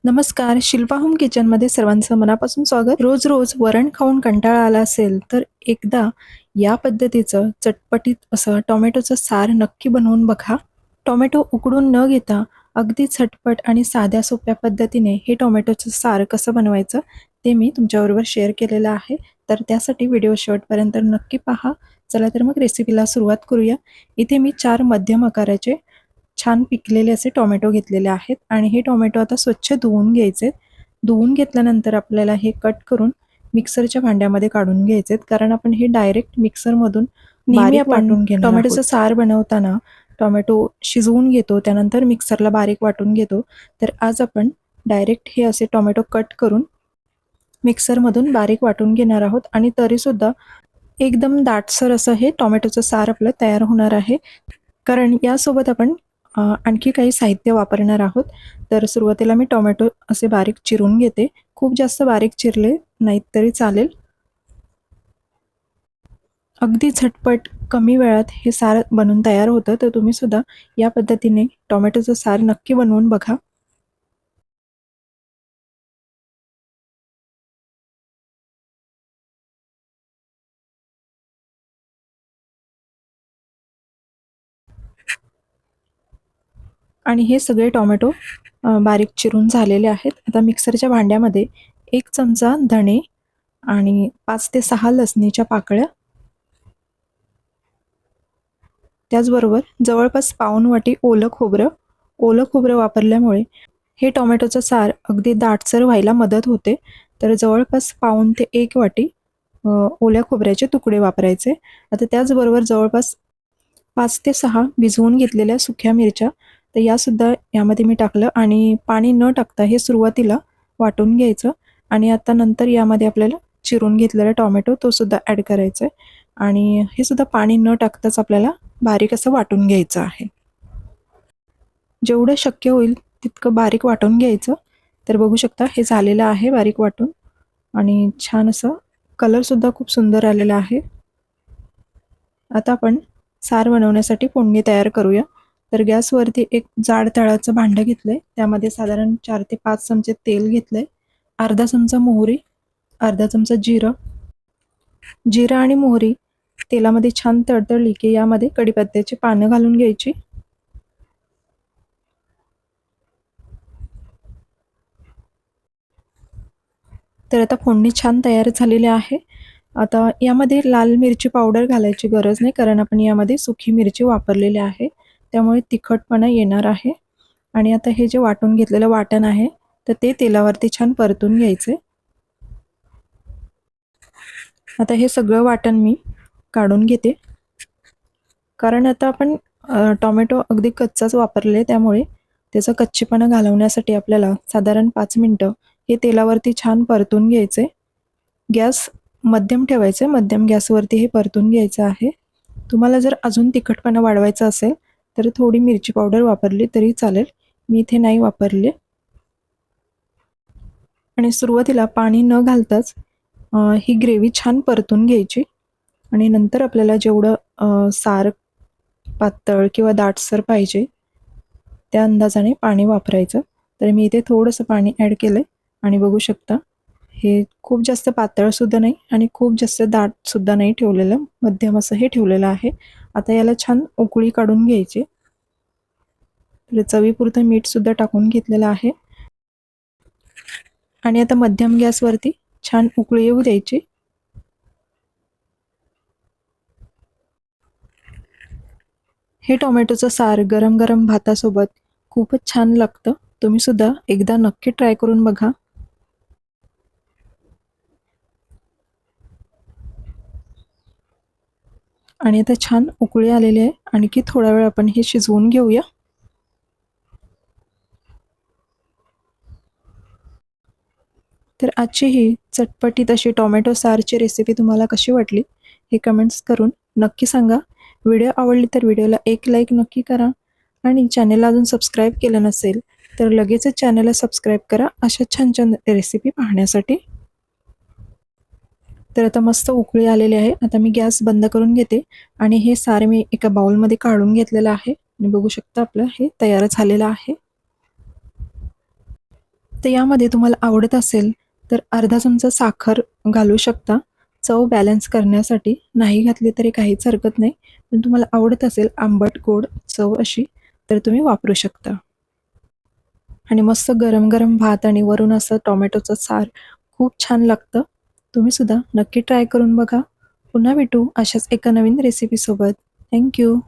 नमस्कार, शिल्पा होम किचनमध्ये सर्वांचं मनापासून स्वागत. रोज रोज वरण खाऊन कंटाळा आला असेल तर एकदा या पद्धतीचं चटपटीत असं टोमॅटोचं सार नक्की बनवून बघा. टोमॅटो उकडून न घेता अगदी झटपट आणि साध्या सोप्या पद्धतीने हे टोमॅटोचं सार कसं बनवायचं ते मी तुमच्याबरोबर शेअर केलेलं आहे. तर त्यासाठी व्हिडिओ शेवटपर्यंत नक्की पहा. चला तर मग रेसिपीला सुरुवात करूया. इथे मी 4 मध्यम आकाराचे छान पिकलेले असे टोमॅटो घेतलेले आहेत आणि हे टोमॅटो आता स्वच्छ धुवून घ्यायचे. धुवून घेतल्यानंतर आपल्याला हे कट करून मिक्सरच्या भांड्यामध्ये काढून घ्यायचे, कारण आपण हे डायरेक्ट मिक्सरमधून नेहमी आपण वाटून घेणार आहोत. टोमॅटोचं सार बनवताना टोमॅटो शिजवून घेतो, त्यानंतर मिक्सरला बारीक वाटून घेतो. तर आज आपण डायरेक्ट हे असे टोमॅटो कट करून मिक्सरमधून बारीक वाटून घेणार आहोत आणि तरीसुद्धा एकदम दाटसर असं हे टोमॅटोचं सार आपलं तयार होणार आहे. कारण यासोबत आपण आणखी काही साहित्य वापरणार आहोत. तर सुरुवातीला मी टोमॅटो असे बारीक चिरून घेते. खूप जास्त बारीक चिरले नाहीत तरी चालेल. अगदी झटपट कमी वेळात हे सार बनून तयार होतं. तर तुम्ही सुद्धा या पद्धतीने टोमॅटोचं सार नक्की बनवून बघा. आणि हे सगळे टोमॅटो बारीक चिरून झालेले आहेत. आता मिक्सरच्या भांड्यामध्ये 1 चमचा धणे आणि 5 ते 6 लसणीच्या पाकळ्या, त्याचबरोबर जवळपास पाऊण वाटी ओलं खोबरं. ओलं खोबरं वापरल्यामुळे हे टोमॅटोचं सार अगदी दाटसर व्हायला मदत होते. तर जवळपास पाऊण ते 1 वाटी ओल्या खोबऱ्याचे तुकडे वापरायचे. आता त्याचबरोबर जवळपास 5 ते 6 भिजवून घेतलेल्या सुक्या मिरच्या, तर यासुद्धा यामध्ये मी टाकलं आणि पाणी न टाकता हे सुरुवातीला वाटून घ्यायचं आणि आता नंतर यामध्ये आपल्याला चिरून घेतलेला टोमॅटो तो सुद्धा ॲड करायचा आहे आणि हे सुद्धा पाणी न टाकताच आपल्याला बारीक असं वाटून घ्यायचं आहे. जेवढं शक्य होईल तितकं बारीक वाटून घ्यायचं. तर बघू शकता हे झालेलं आहे बारीक वाटून आणि छान असं कलरसुद्धा खूप सुंदर आलेला आहे. आता आपण सार बनवण्यासाठी फोडणी तयार करूया. तर गॅसवरती एक जाड तळाचं भांडं घेतलंय. त्यामध्ये साधारण 4 ते 5 चमचे तेल घेतलंय. अर्धा चमचा मोहरी, अर्धा चमचा जिरं. जिरं आणि मोहरी तेलामध्ये छान तडतडली की यामध्ये कढीपत्त्याची पानं घालून घ्यायची. तर आता फोडणी छान तयार झालेली आहे. आता यामध्ये लाल मिरची पावडर घालायची गरज नाही, कारण आपण यामध्ये सुकी मिरची वापरलेली आहे, त्यामुळे तिखटपणा येणार आहे. आणि आता हे जे वाटून घेतलेलं वाटण आहे तर ते तेलावरती छान परतून घ्यायचे. आता हे सगळं वाटण मी काढून घेते, कारण आता आपण टोमॅटो अगदी कच्चाच वापरले, त्यामुळे त्याचा कच्चेपणा घालवण्यासाठी आपल्याला साधारण 5 मिनटं हे तेलावरती छान परतून घ्यायचे. गॅस मध्यम ठेवायचं, मध्यम गॅसवरती हे परतून घ्यायचं आहे. तुम्हाला जर अजून तिखटपणा वाढवायचा असेल तर थोडी मिरची पावडर वापरली तरी चालेल. मी इथे नाही वापरले. आणि सुरुवातीला पाणी न घालताच ही ग्रेव्ही छान परतून घ्यायची आणि नंतर आपल्याला जेवढं सार पातळ किंवा दाटसर पाहिजे त्या अंदाजाने पाणी वापरायचं. तर मी इथे थोडंसं पाणी ॲड केलं आहे आणि बघू शकता हे खूप जास्त पातळसुद्धा नाही आणि खूप जास्त दाटसुद्धा नाही ठेवलेलं, मध्यम असं हे ठेवलेलं आहे. आता याला छान उकळी काढून घ्यायची. तर चवीपुरतं मीठसुद्धा टाकून घेतलेलं आहे आणि आता मध्यम गॅसवरती छान उकळी येऊ द्यायची. हे टोमॅटोचं सार गरम गरम भातासोबत खूपच छान लागतं. तुम्ही सुद्धा एकदा नक्की ट्राय करून बघा. आणि आता छान उकळी आलेली आहे. आणखी थोडा वेळ आपण हे शिजवून घेऊया. तर आजची ही चटपटीत अशी टोमॅटो सारची रेसिपी तुम्हाला कशी वाटली हे कमेंट्स करून नक्की सांगा. व्हिडिओ आवडली तर व्हिडिओला एक लाईक नक्की करा आणि चॅनलला अजून सबस्क्राईब केलं नसेल तर लगेचच चॅनलला सबस्क्राईब करा अशा छान छान रेसिपी पाहण्यासाठी. तर आता मस्त उकळी आलेली आहे. आता मी गॅस बंद करून घेते आणि हे सारे मी एका बाउलमध्ये काढून घेतलेलं आहे आणि बघू शकता आपलं हे तयार झालेलं आहे. तर यामध्ये तुम्हाला आवडत असेल तर अर्धा चमचा साखर घालू शकता चव बॅलन्स करण्यासाठी. नाही घातली तरी काहीच हरकत नाही, पण तुम्हाला आवडत असेल आंबट गोड चव अशी तर तुम्ही वापरू शकता. आणि मस्त गरम गरम भात आणि वरून असं टोमॅटोचं सार खूप छान लागतं. तुम्ही सुद्धा नक्की ट्राय करून बघा. पुन्हा भेटू अशाच एका नवीन रेसिपीसोबत. थँक्यू.